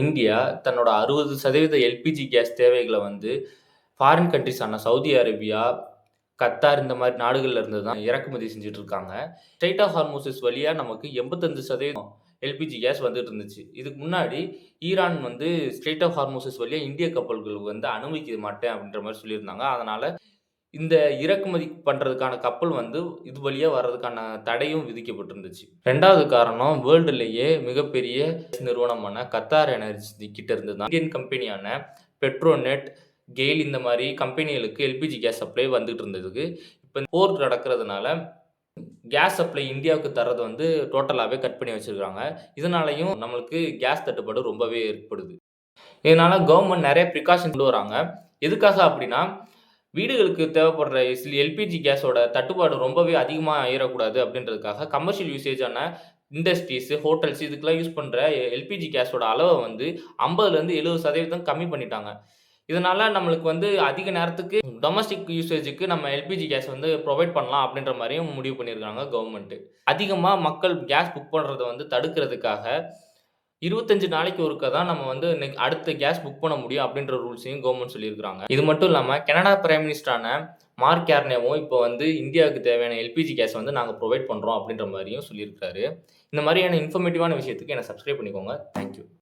India தன்னோட 60% LPG gas தேவைகள வந்து foreign கண்ட்ரீஸான Saudi Arabia, Qatar இந்த மாரி நாடுகள்ல இருந்து தான் இறக்குமதி செஞ்சுட்டு இருக்காங்க. ஸ்ட்ரெய்ட் ஆஃப் ஹார்முசிஸ் வழியா நமக்கு 85% எல்பிஜி கேஸ் வந்துட்டு இருந்துச்சு. இதுக்கு முன்னாடி ஈரான் வந்து ஸ்ட்ரெய்ட் ஆஃப் ஹார்முசிஸ் வழியா இந்திய கப்பல்களுக்கு வந்து அனுமதிக்க மாட்டேன் அப்படின்ற மாரி சொல்லியிருந்தாங்க. அதனால இந்த இறக்குமதி பண்றதுக்கான கப்பல் வந்து இது வழியா வர்றதுக்கான தடையும் விதிக்கப்பட்டிருந்துச்சு. 2வது காரணம் வேர்ல்டுலயே மிகப்பெரிய நிறுவனமான கத்தார் எனர்ஜி கிட்ட இருந்து தான் இந்தியன் கம்பெனியான பெட்ரோநெட், கெயில் இந்த மாரி கம்பெனிகளுக்கு எல்பிஜி கேஸ் சப்ளை வந்துட்டு இருந்ததுக்கு, இப்ப போர் நடக்கிறதுனால கேஸ் சப்ளை இந்தியாவுக்கு தர்றத வந்து டோட்டலாவே கட் பண்ணி வச்சிருக்காங்க. இதனாலயும் நம்மளுக்கு கேஸ் தட்டுப்பாடு ரொம்பவே ஏற்படுது. இதனால கவர்ன்மெண்ட் நெறைய பிரிகாஷன் கொண்டு வராங்க. எதுக்காக அப்டின்னா, வீடுகளுக்கு தேவைப்படுற எல்பிஜி கேஸோட தட்டுப்பாடு ரொம்பவே அதிகமா ஆயிறக்கூடாது அப்டின்றதுக்காக, கமர்ஷியல் யூசேஜான இண்டஸ்ட்ரீஸ், ஹோட்டல்ஸ் இதுக்கெல்லாம் யூஸ் பண்ற எல்பிஜி கேஸோட அளவ வந்து 50லருந்து 70% கம்மி பண்ணிட்டாங்க. இதனால நம்மளுக்கு வந்து அதிக நேரத்துக்கு டொமஸ்டிக் யூசேஜ்க்கு நம்ம எல்பிஜி கேஸ் வந்து புரொவைட் பண்ணலாம் அப்டின்ற மாரியும் முடிவு பண்ணியிருக்காங்க கவர்ன்மென்ட். அதிகமா மக்கள் கேஸ் புக் பண்றத வந்து தடுக்கிறதுக்காக 25 நாளைக்கு ஒருக்கா தான் நம்ம வந்து அடுத்த கேஸ் புக் பண்ண முடியும் அப்படின்ற ரூல்ஸையும் கவர்ன்மெண்ட் சொல்லியிருக்காங்க. இது மட்டும் இல்லாம கனடா பிரைம் மினிஸ்டரான மார்க் கார்னேவும் இப்போ வந்து இந்தியாவுக்கு தேவையான எல்பிஜி கேஸ் வந்து நாங்க புரொவைட் பண்றோம் அப்படின்ற மாரியும் சொல்லியிருக்காரு. இந்த மாரியான இன்ஃபர்மேட்டிவான விஷயத்துக்கு என்ன சப்ஸ்கிரைப் பண்ணிக்கோங்க. Thank you.